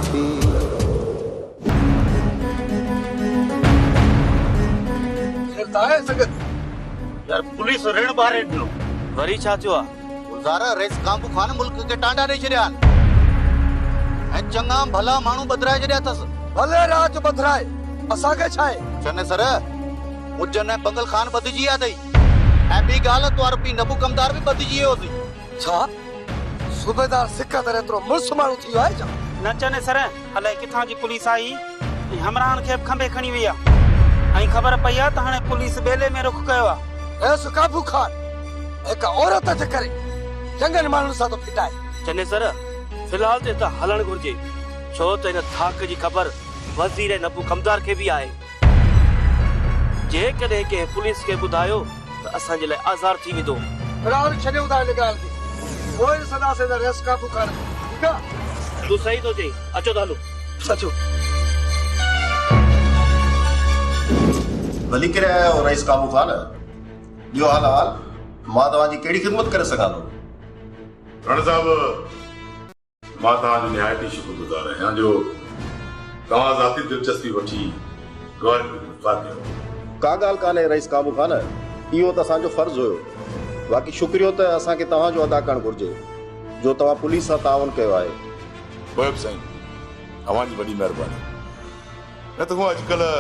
थी। यार पुलिस ऋण बारे ॾिनो वरी छा थियो आहे? गुज़ारा रेस काबू खान मुल्क के टांडा ॾेई छॾिया ऐं चङा भला माण्हू बदिराए छॾिया अथसि। भले राज बदिराए असांखे छा आहे? चने सर मुजन ऐं बंगल खान बदिजी विया अथई ऐं ॿी ॻाल्हि तो आरोपी नबू कमदार बि बदिजी वियो अथई। छा सूबेदार सिक तरह एतिरो मुड़ुस माण्हू थी वियो आहे छा? न चने सर अलाए किथां जी पुलिस आई हमराहन खे खंबे खणी वई आहे ऐं ख़बर पई आहे त हाणे पुलिस बेले में रुख कयो आहे। ऐस काबू खान एक औरत जे करे चङनि माण्हुनि सां तो फिटाए। चने सर फिलहाल ते त हलण घुर्जे छो त इन थाक जी ख़बर वज़ीर नबू कमदार खे बि आहे। जेकॾहिं के पुलिस खे ॿुधायो त असांजे लाइ आज़ार थी वेंदो। फिलहाल छॾियो था इन ॻाल्हि खे पोइ सदासे त रेस काबू खान ठीकु आहे? तूं सही थो चई अचो त हलो। अचो भली करे आया हो रईस काबू खान। ॿियो हाल मां तव्हांजी कहिड़ी ख़िदमत करे सघां थो? रण साहब मां तव्हांजो निहायती शुक्रगुज़ार आहियां जो तव्हां ज़ाती दिलचस्पी वठी गौर में गिरफ़्तार कयो। का ॻाल्हि कान्हे रईस काबू खान, इहो त असांजो फर्ज़ हुयो। बाक़ी शुक्रियो त असांखे तव्हांजो अदा करणु घुर्जे जो तव्हां पुलिस सां ताउन कयो आहे। पोइ साईं तव्हांजी वॾी महिरबानी। न त हूअ अॼुकल्ह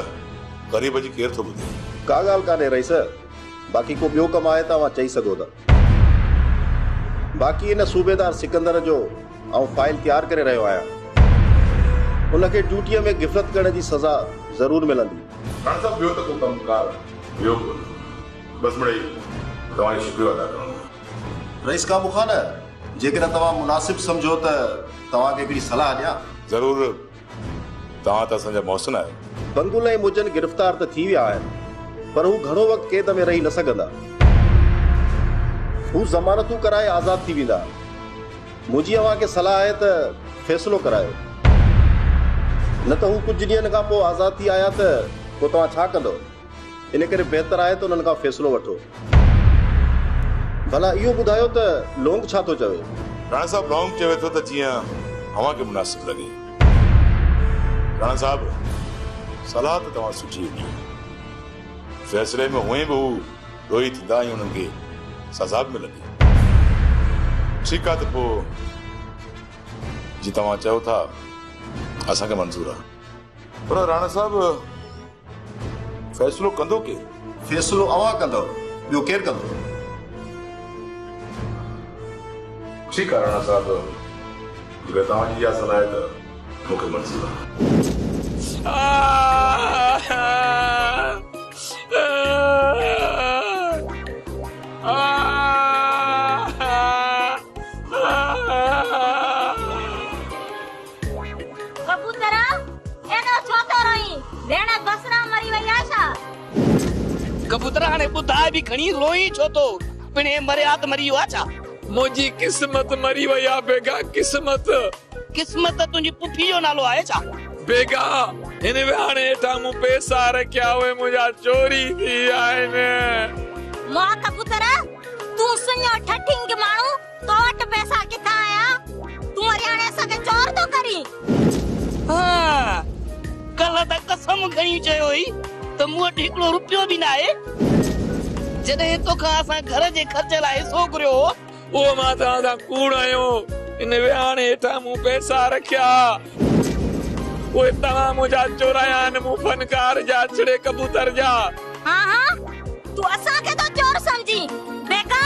ग़रीब जी केरु थो ॿुधे। का ॻाल्हि कान्हे रईस, बाक़ी को ॿियो कमु आहे तव्हां चई सघो था। बाक़ी इन सूबेदार सिकंदर जो आउं फाइल तयारु करे रहियो आहियां। उनखे ड्यूटीअ में गिफ़्त करण जी सज़ा ज़रूर मिलंदी। रण साहब ॿियो त को कमकार ॿियो कोन्हे, बसि मिड़ई तव्हांजो शुक्रियो अदा करणो। रईस काबू खान जेकॾहिं तव्हां मुनासिब सम्झो त तव्हांखे हिकिड़ी सलाह ॾियां। ज़रूरु, तव्हां त असांजा मोहसिन आहियो। बंगुल ऐं मुजन गिरफ़्तार त थी विया आहिनि पर हू घणो वक़्तु क़ैद में रही न सघंदा। हू ज़मानतूं कराए आज़ाद थी वेंदा। मुंहिंजी अव्हांखे सलाह आहे त फ़ैसिलो करायो, न त हू कुझु ॾींहंनि खां पोइ आज़ाद थी आया त पोइ तव्हां छा कंदव? इन करे बहितर आहे त उन्हनि खां फ़ैसिलो वठो। भला इहो ॿुधायो त लोंग छा थो चवे? राणा साहब लॉन्ग चवे थो त जीअं अव्हांखे मुनासिब लॻे। राणा साहब सलाह त तव्हां सुठी ॾिनी, फ़ैसिले में हुए बि हू ॾोही थींदा ऐं उन्हनि खे सज़ा बि मिलंदी। ठीकु आहे त पोइ जीअं तव्हां चयो था असांखे मंज़ूर आहे। पर राणा साहब फ़ैसिलो कंदो केरु? फ़ैसिलो अव्हां कंदव, ॿियो केरु कंदो? ठीकु आहे राणा साहब, अगरि तव्हांजी इहा सलाह आहे त मूंखे मंज़ूर आहे। कबूतरा एनो छोतो रही भेण बसरा मरी वई आशा। कबूतरा हाणे ॿुधाए बि खणी रोई छो तो? पिणे मरिया त मरी वियो आहे छा? मुंहिंजी किस्मत मरी वई आहे बेगा। किस्मत तुंहिंजी पुफी जो नालो आहे छा? बेगा हिन में हाणे हेठां मूं पैसा रखिया हुए मुंहिंजा चोरी थी आहिनि। मां कबूतरा तू सुञो ठठिंग माण्हू तो वटि पैसा किथां आया? तू वरी हाणे असांखे चोर तो करी? हाँ कल्ह त कसम खणी चयो हुई त मूं वटि हिकिड़ो रुपयो बि न आहे। जॾहिं तोखां असां घर जे ख़र्च लाइ हिसो घुरियो उहो मां तव्हां सां कूड़ आहियो। हिन में हाणे हेठां मूं पैसा रखिया उहे तव्हां मुंहिंजा चोराया आहिनि। मूं फनकार जा छड़े कबूतर जा। हाँ हाँ तू असांखे तो चोर समझी? बेगा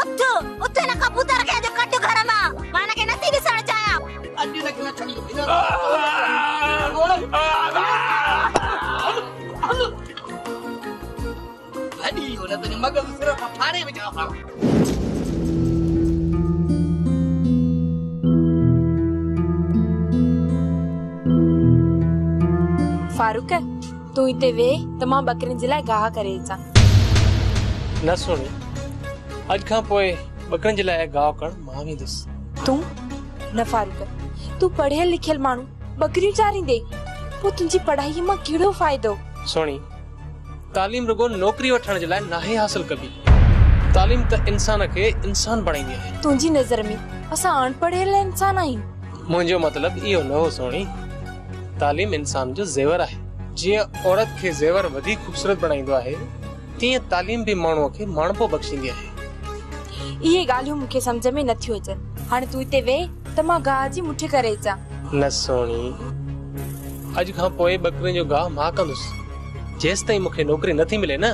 उठ उठ न कबूतर खे जो कट घर मां मां के नथी ॾिसण चाहियां। अॼु तक न छड़ी हली हो न तुंहिंजो मगज़ सिर्फ़ फाड़े विझा पा। फारूक तू इते वे त मां बकरिन जे लाइ गाह करे अचां। न सुणी अॼु खां पोइ बकरनि जे लाइ गाह करण मां वेंदुसि। तूं न फारूक तू पढ़ियल लिखियल माण्हू बकरियूं चारींदे पोइ तुंहिंजी पढ़ाईअ मां कहिड़ो फ़ाइदो? सुणी तालीम रुगो नौकरी वठण जे लाइ नाहे हासिल कबी। तालीम त इंसान खे इंसान बणाईंदी आहे। तुंहिंजी नज़र में असां अनपढ़ियल इंसान आहियूं? मुंहिंजो मतिलब इहो न हो सोणी, तालीम इंसान जो ज़ेवर आहे। जीअं औरत खे ज़ेवर वधीक खूबसूरत बणाईंदो आहे, तीअं तालीम भी माण्हूअ खे माणपो बख़्शींदी आहे। इहे ॻाल्हियूं मूंखे सम्झ में नथियूं अचनि। हाणे तूं हिते वेह त मां गाह जी मुठी करे अचां। न सोणी, अॼु खां पोइ बकरियुनि जो गाह मां कंदुसि। जेसि ताईं मूंखे नौकरी नथी मिले न,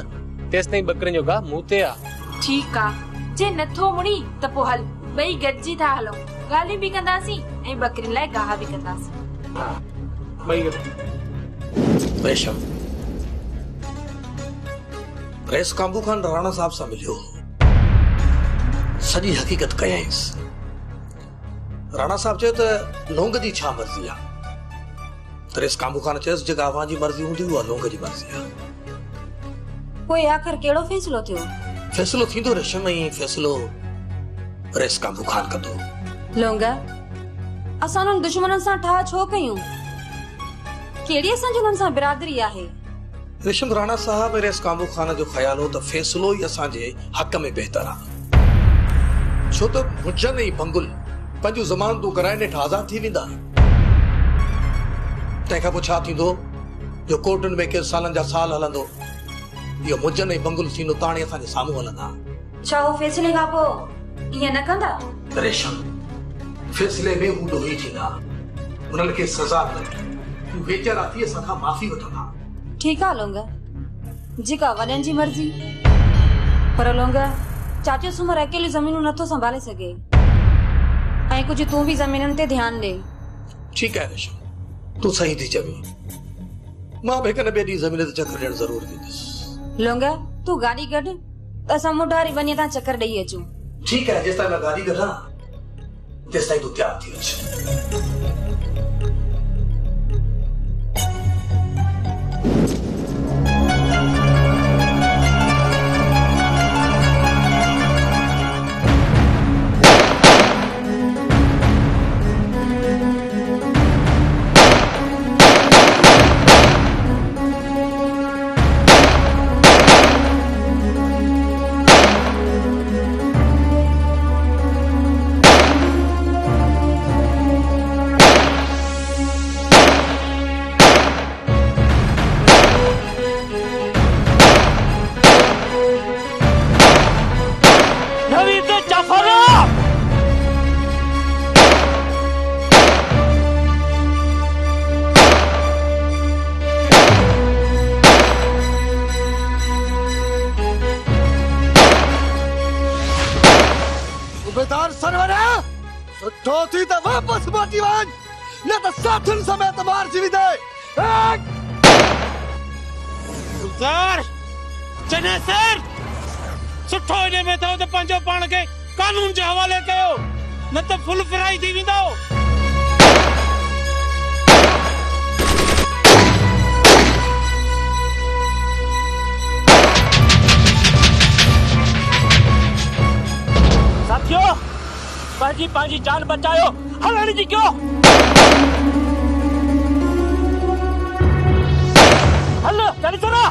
तेसि ताईं बकरियुनि जो गाह मूं ते आहे। ठीकु आहे, जे नथो मुड़ी त पोइ हल, ॿई गॾिजी था हलूं। ॻाल्हियूं बि कंदासीं ऐं बकरियुनि लाइ गाह बि कंदासीं। ॿई रेशम, रेस काबू खान राणा साहब सां मिलियो, सॼी हक़ीक़त कयांसि। राणा साहब चयो त लोंग जी छा मर्ज़ी आहे, त रेस काबू खान चयसि जेका अवां जी मर्ज़ी हूंदी उहा लोंग जी मर्ज़ी आहे। पोइ आख़िर कहिड़ो फ़ैसिलो थियो? फ़ैसिलो थींदो रेशम, ऐं फ़ैसिलो रेस काबू खान कंदो। लोंग, असां उन्हनि दुश्मननि सां ठाह छो कयूं? कहिड़ी असांजी उन्हनि सां बिरादरी आहे? रेशम, राणा साहब रेस काबू खान जो ख्याल हो त फ़ैसिलो ई असांजे हक़ में बहितर आहे, छो त मुजन ऐं बंगुल पंहिंजूं ज़मानतूं कराए नेठि आज़ाद थी वेंदा। तंहिंखां पोइ छा थींदो, जो कोर्टुनि में केरु सालनि जा साल हलंदो, इहो मुजन ऐं बंगुल थींदो ताणी असांजे साम्हूं हलंदा। छा उहो फ़ैसिले खां पोइ ईअं न कंदा? रेशम, फ़ैसिले में हू ॾोही थींदा, उन्हनि खे सज़ा मिलंदी, हू वेचारा थी असां खां माफ़ी वठंदा। ठीकु आहे लोंग, जेका वॾनि जी मर्ज़ी। पर लोंग, चाचो सुमर अकेली ज़मीनूं नथो संभाले सघे, ऐं कुझु तूं बि ज़मीननि ते ध्यानु ॾे। ठीकु आहे रेशम, तूं सही थी चवीं, मां बि हिकु न ॿिए ॾींहुं ज़मीन ते चकर ॾियणु ज़रूरु वेंदुसि। लोंग, तूं गाॾी कढ त असां मुढारी वञी था चकर ॾेई अचूं। ठीकु आहे, जेसिताईं मां गाॾी कढां तेसिताईं तूं तयारु थी अच। सूबेदार सरवर सुठो थी त वापस मोटी वञ, न त साथियुनि समेत मारिजी वेंदे। सर, चने सर, सुठो इन में अथव त पंहिंजो पाण खे कानून जे हवाले कयो, न त फुल फ्राई थी वेंदो। साथियों, पंहिंजी जान बचायो, हलण जी कयो। हल, चली चला।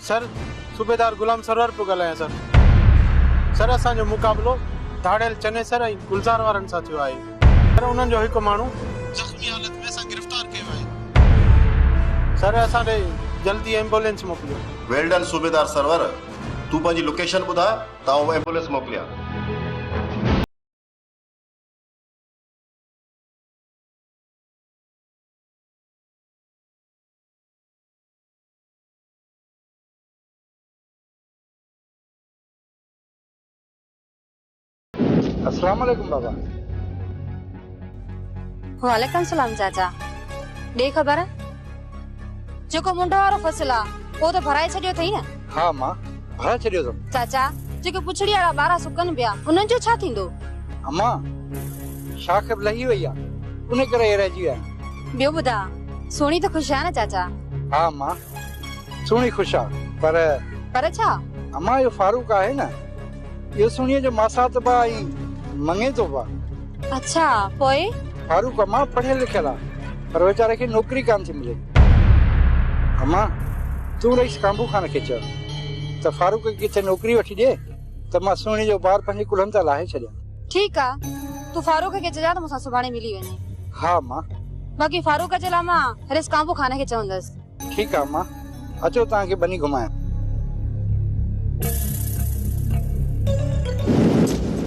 सर, सूबेदार गुलाम सरवर पियो ॻाल्हायां सर। सर, असांजो मुक़ाबिलो धाड़ियल चने सर ऐं गुलज़ार वारनि सां थियो आहे। सर, उन्हनि जो हिकु माण्हू ज़ख़्मी हालत में असां गिरफ़्तार कयो आहे। सर, असां ॾे जल्दी एम्बुलेंस मोकिलियो। वेल डन सूबेदार सरवर, तूं पंहिंजी लोकेशन ॿुधा त आउं एम्बुलेंस मोकिलियां। अस्सलाम वालेकुम बाबा। वालेकुम सलाम चाचा। ॾे ख़बर, जेको मुंडा वारो फसल आहे उहो त भराए छॾियो अथई न? हाँ मां, भराए छॾियो अथमि। चाचा, जेके पुछड़ी वारा ॿारहं सुकनि पिया, उन्हनि जो छा थींदो? अम्मा, शाख बि लही वई आहे, उन करे रहिजी विया। ॿियो ॿुधा, सोणी त ख़ुशि आहे न चाचा? हाँ मां, सुहिणी ख़ुशि आहे, पर छा? अम्मा यो फारूक आहे ना, यो सुनिए जो मासात बा आई मंगे तो बा। अच्छा पोए फारूक अम्मा पढ़े लिखल आ, पर वेचारे खे नौकरी कान थी मिले। अम्मा तू रईस कांबू खान खे चओ त फारूक खे किथे नौकरी वठी ॾे त मां सुहिणी जो ॿार पंहिंजे कुलनि तां लाहे छॾियां। ठीक आ, तू फारूक खे चइजा त मूंसां सुभाणे मिली वञे। हाँ मां। बाक़ी फारूक जे लाइ मां हरेस कांबू खाने खे चवंदसि। ठीक आ मां, अचो तव्हांखे बनी घुमायां।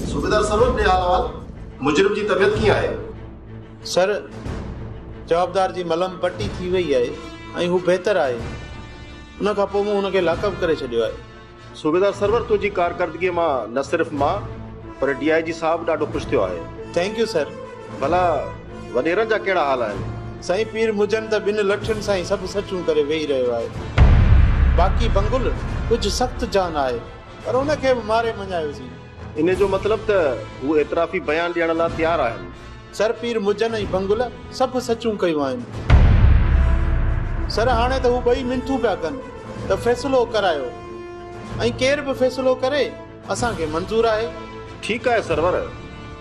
सूबेदार सरवर ने हाल मुजरिम जी तबियत कीअं आहे? सर जवाबदार जी मलम पट्टी थी वई आहे ऐं हू बहितर आहे। उन खां पोइ मूं हुनखे लॉकअप करे छॾियो आहे। सूबेदार सरवर तुंहिंजी कारकर्दगीअ मां न सिर्फ़ मां पर DIG साहब ॾाढो ख़ुशि थियो आहे। Thank U sir. भला वॾेरनि जा कहिड़ा हाल आहिनि? साईं पीर मुजन त ॿिनि लठनि सां ई सभु सचूं करे वेही रहियो आहे। बाक़ी बंगुल कुझु सख़्तु जान आहे, पर उनखे बि मारे मञायोसीं। इन जो मतिलबु त हू एतिराफ़ी बयान ॾियण लाइ तयारु आहिनि। सर पीर मुजन ऐं बंगुल सभु सचूं कयूं आहिनि। सर हाणे त हू ॿई मिंथू पिया कनि त फ़ैसिलो करायो, ऐं केर बि फ़ैसिलो करे असांखे मंज़ूर आहे। ठीकु आहे सरवर,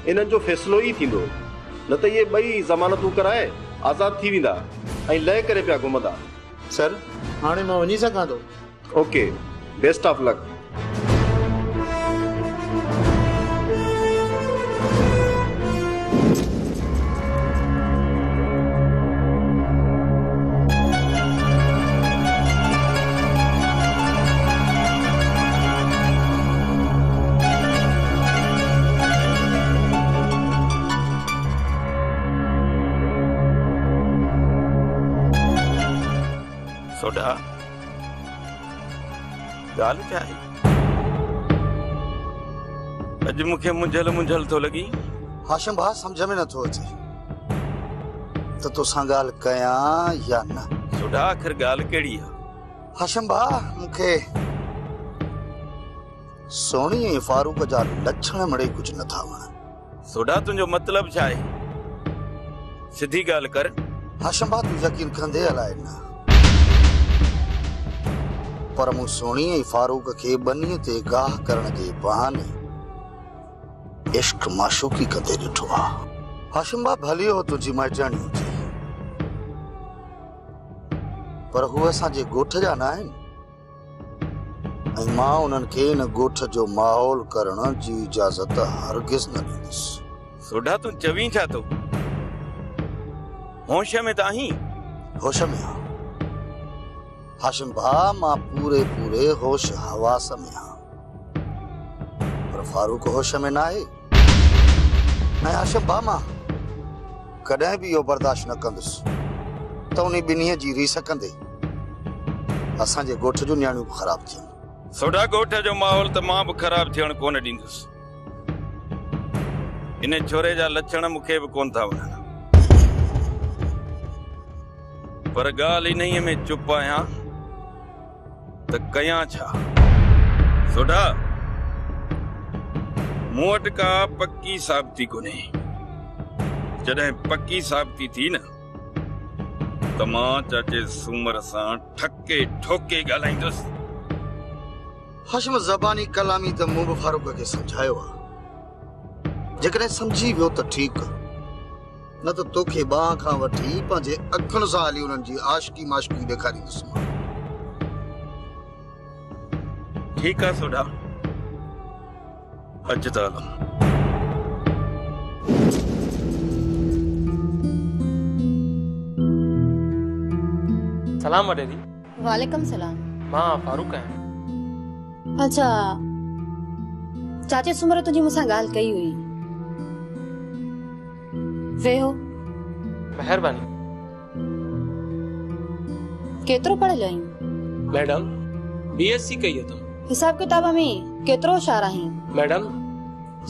इन्हनि जो फ़ैसिलो ई थींदो, न त इहे ॿई ज़मानतूं कराए आज़ाद थी वेंदा ऐं लहे करे पिया घुमंदा। सर हाणे मां वञी सघां थो? Okay, best of luck. Soda ॻाल्हि छा आहे? अॼु मूंखे मुंझल थो लॻी। हाशिम भाउ सम्झ में नथो अचे त तोसां ॻाल्हि कयां या न। सोडा आख़िर ॻाल्हि कहिड़ी आहे? हाशिम भाउ मूंखे सोणी ऐं फारूक जा लक्षण मिड़ई कुझु नथा वणनि। सोडा तुंहिंजो मतिलबु छा आहे? सिधी ॻाल्हि कर। हाशिम भाउ तूं यकीन कंदे अलाए न, पर मूं सोणी ऐं फारूक खे बनीअ ते गाह करण जे बहाने इश्क माशूकी कंदे ॾिठो आहे। हाशिम भाउ भली हो तुंहिंजी माइटाणी हुजे, पर हू असांजे ॻोठ जा न आहिनि, ऐं मां उन्हनि खे इन ॻोठ जो माहौल करण जी इजाज़त हरगिज़ न ॾींदुसि। सोडा तूं चवीं छा थो? होश में त आहीं? होश में आहियां हाशिम भाउ, मां पूरे होश हवास में आहियां, पर फारूक होश में न आहे। ऐं हाशिम भाउ मां कॾहिं बि इहो बर्दाश्त न कंदुसि त उन ॿिन्हीअ जी रीस कंदे असांजे ॻोठ जूं न्याणियूं बि ख़राब थियनि। सोडा ॻोठ जो माहौल त मां बि ख़राब थियण कोन ॾींदुसि। इन छोरे जा लक्षण मूंखे बि कोन था वणनि, पर ॻाल्हि इन्हीअ में चुप आहियां त कयां छा। सोडा मूं वटि का पक्की साबिती कोन्हे। जॾहिं पक्की साबिती थी न त मां चाचे सूमर सां ठके ठोके ॻाल्हाईंदुसि। हाशिम ज़बानी कलामी त मूं बि फारूक खे सम्झायो आहे, जेकॾहिं सम्झी वियो त ठीकु, न त तोखे बाह खां वठी पंहिंजे अखियुनि सां हली उन्हनि जी आशिकी माशिकी ॾेखारींदुसि मां। ठीक है सोडा, अच त हलूं। सलाम वडेरी। वालेकुम सलाम। मां फारूक आहियां। अच्छा, चाचे सुमर तुंहिंजी मूंसां ॻाल्हि कई हुई। वेहो। महिरबानी। केतिरो पढ़ियल आहीं? मैडम BSc कई अथम। हिसाब किताब में केतिरो होशियार आहीं? मैडम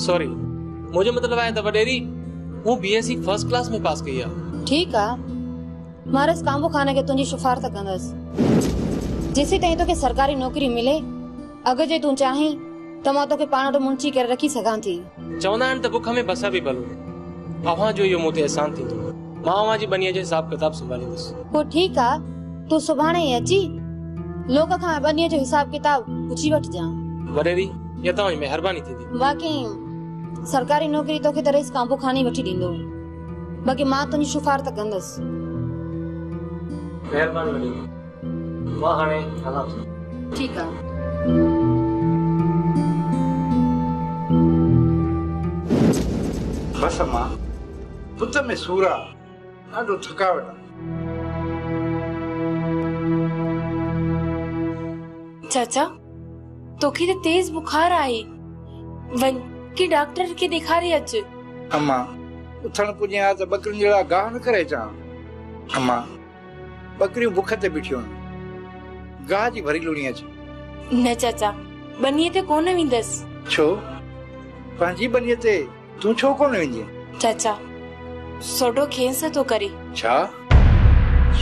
सॉरी, मुझे मतलब आहे त वडेरी हूं BSc फर्स्ट क्लास में पास कई आहे। ठीकु आहे, मां रस कांबो खाने के तुंहिंजी सिफारिश कंदसि। जेसी ताईं तोखे सरकारी नौकरी मिले, अगर जे तूं चाहीं त मां तोखे पाण वटि मुंची करे रखी सघां थी। चवंदा आहिनि त बुख में बसा बि भलो, अव्हां जो इहो मूं ते एहसान थींदो। मां अव्हां जी बनीअ जो हिसाब किताब संभालींदुसि। पोइ ठीकु आहे, तूं सुभाणे ई अची लोक खां बनीअ जो हिसाब किताब पुछी वठिजांइ। वडेरी ये तव्हां जी महिरबानी थींदी। बाक़ी सरकारी नौकरी तोखे त रईस काबू खानी वठी ॾींदो, बाक़ी मां तुंहिंजी शुफार त कंदसि। महिरबानी वडेरी, मां हाणे हलां थो। ठीकु आहे। बस मां पुत में सूरा ॾाढो थकावट आहे। चाचा तोखे त तेज बुखार आहे, वञ की डॉक्टर खे ॾेखारे अच। अम्मा उथण पुॼे आ त बकरियुनि जहिड़ा गाह न करे अचां। अम्मा बकरियूं बुख ते बीठियूं आहिनि, गाह जी भरी लूणी अच। न चाचा, बनीअ ते कोन वेंदसि। छो पंहिंजी बनीअ ते तूं छो कोन वेंदी? चाचा सोडो खेस थो करे। छा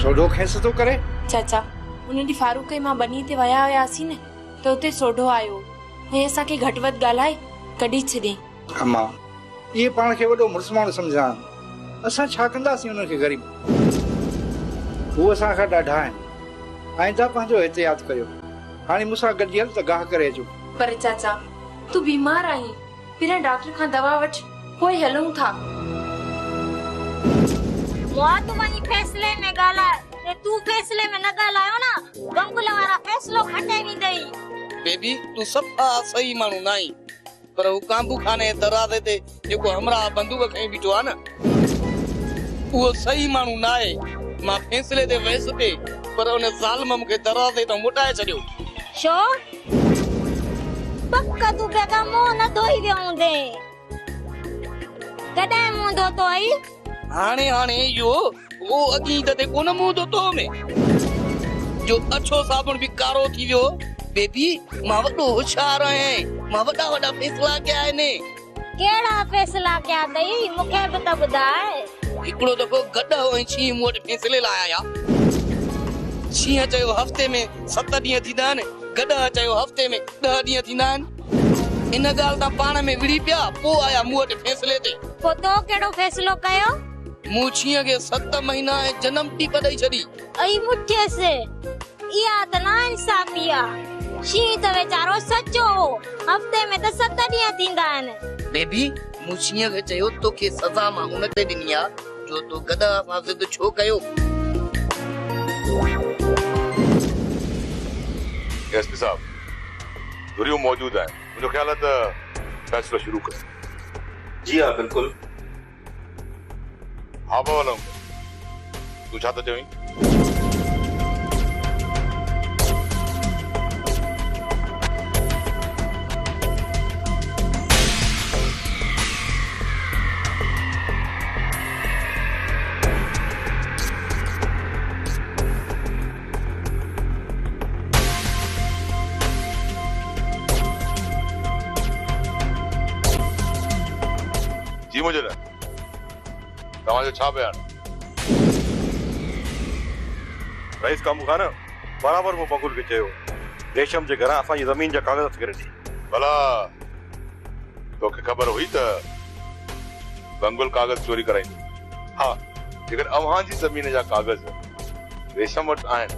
सोडो खेस थो करे? चाचा उन ॾींहुं फारूक ऐं मां बनी ते विया हुयासीं न, त उते सोडो आयो ऐं असांखे घटि वधि ॻाल्हाए कढी छॾियईं। अम्मा इहे पाण खे वॾो मुड़ुस माण्हू सम्झा, असां छा कंदासीं उन्हनि खे ग़रीब? हू असां खां ॾाढा आहिनि, आइंदा पंहिंजो एहतियात कयो। हाणे मूंसां गॾियल त गाह करे अचो। पर चाचा तूं बीमार आहीं, पहिरियां डॉक्टर खां दवा वठ, पोइ हलूं था। तू वञी फैसले में ॻाल्हाए, ते तू फैसले में न ॻाल्हायो न, गंगुल वारा फैसलो खटे वेंदई। बेबी तू सफ़ा सही माण्हू न आहीं, पर हू काबू खाने दरवाज़े ते जेको हमरा बंदूक खणी बीठो आहे न, उहो सही माण्हू न आहे। मां फैसले ते वियसि पे, पर उन ज़ालिम मूंखे दरवाज़े तां मोटाए छॾियो। छो पक्का तू बेगा मुंह न धोई वियो हूंदे? कॾहिं मुंह धोतो आई? हाणे इहो वो अॻी त ते कोन मुंह धोतो में, जो अछो साबुण बि कारो थी वियो। बेबी मां वॾो होशियार आहियां, मां वॾा फैसला कया आहिनि। कहिड़ा फैसला कया अथई, मूंखे बि त ॿुधाए। हिकिड़ो दफ़ो गॾु ऐं शींहं मूं वटि फैसले लाइ आया। शींहं चयो हफ़्ते में 7 ॾींहं थींदा आहिनि, गॾु चयो हफ़्ते में 10 ॾींहं थींदा आहिनि। इन ॻाल्हि तां पाण में विड़ी पिया, पोइ आया मूं वटि फैसले ते। पोइ तो कहिड़ो फैसलो कयो? मूं शींहं खे 7 महीना ऐं जनम टीप ॾेई छॾी। ऐं मुठियसि, इहा त ना इंसाफ़ी आहे। शींहं त वीचारो सचो हो, हफ़्ते में त 7 ॾींहं थींदा आहिनि। बेबी मूं शींहं खे चयो तोखे सज़ा मां हुन ते ॾिनी आहे जो तूं गॾु सां ज़िद छो कयो। एसपी साहब दुरियूं मौजूद आहिनि, मुंहिंजो ख्याल आहे त फैसलो शुरू कयो। जी हाँ बिल्कुल। हा बाबा तूं छा थो चवीं? जी मुझे न तव्हांजो छा बयान? रईस कामू खान बराबर मूं बंगुल खे चयो रेशम जे घरां असांजी ज़मीन जा कागज़ करे ॾे। भला तोखे ख़बर हुई त बंगुल कागज़ चोरी कराईंदो? हा जेकर अव्हां जी ज़मीन जा कागज़ रेशम वटि आहिनि,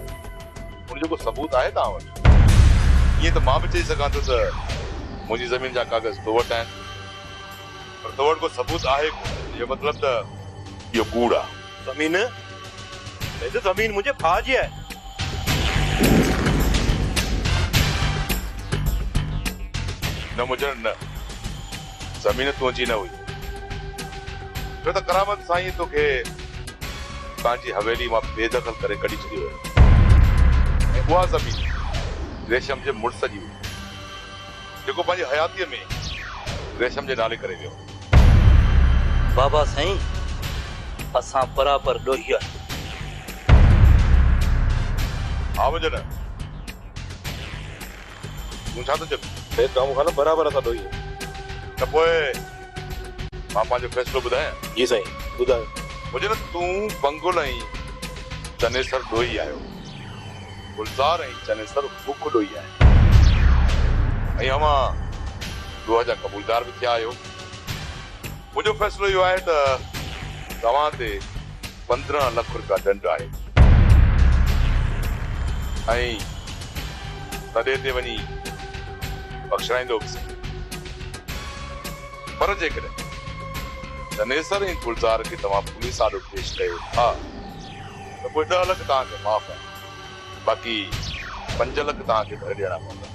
उनजो को सबूत आहे तव्हां वटि? ईअं त मां बि चई सघां थो त मुंहिंजी ज़मीन जा कागज़ तो वटि आहिनि, पर तो वटि को सबूत आहे कोन। ये मतलब त इहो कूड़ आहे। ज़मीन वैसे ज़मीन मुझे भाउ जी आहे। न मुझे न ज़मीन तुंहिंजी न हुई, छो त करामत साईं तोखे तव्हांजी हवेली मां बेदख़ल करे कढी छॾियो हुयो, ऐं उहा ज़मीन रेशम जे मुड़ुस जी हुई, जेको पंहिंजी हयातीअ में रेशम जे नाले करे वियो। बाबा साईं असां बराबर ॾोहिया। हा मुझे न तूं छा थो चए? कमु खान बराबर असां ॾोही। त पोइ मां पंहिंजो फ़ैसिलो ॿुधायां? जी साईं ॿुधायो। मुझे न तूं बंगुल ऐं चनेसर ॾोही आहियो, गुलज़ार ऐं चनेसर बुख ॾोही आहे, ऐं अव्हां दुआ जा कबूलदार बि थिया आहियो। मुंहिंजो फ़ैसिलो इहो आहे त तव्हां ते 15 लख रुपया दंड आहे, ऐं तॾहिं ते वञी बख़्शाईंदो बि सही। पर जेकॾहिं चनेसर ऐं गुलज़ार खे तव्हां पुलिस आॾो पेश कयो था त पोइ 10 लख तव्हांखे माफ़ आहिनि, बाक़ी 5 लख तव्हांखे भरे ॾियणा पवंदा।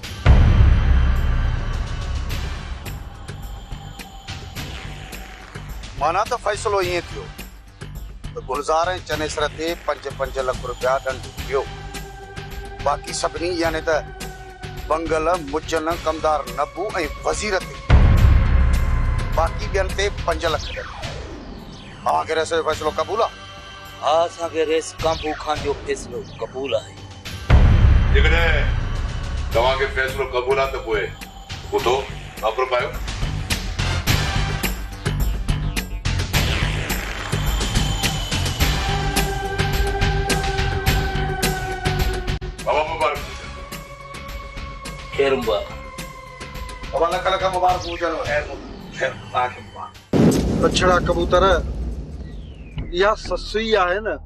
माना त फ़ैसिलो ईअं थियो त गुलज़ार ऐं चनेसर ते 5-5 लख रुपया दंड थियो, बाक़ी सभिनी यानी त बंगल, मुजन, कमदार नबू ऐं वज़ीर ते बाक़ी ॿियनि ते 5 लख दंड। तव्हांखे रेस जो फ़ैसिलो क़बूल आहे? हा, असांखे रेस कांबू खान जो फ़ैसिलो क़बूल आहे। जेकॾहिं तव्हांखे फ़ैसिलो क़बूल आहे त पोइ ॿुधो, ख़बर पायो। बाबा मुबारक ख़ैर मुबारक। बाबा लख लख मुबारक हुजनि। बछड़ा कबूतर या ससुई आहे न,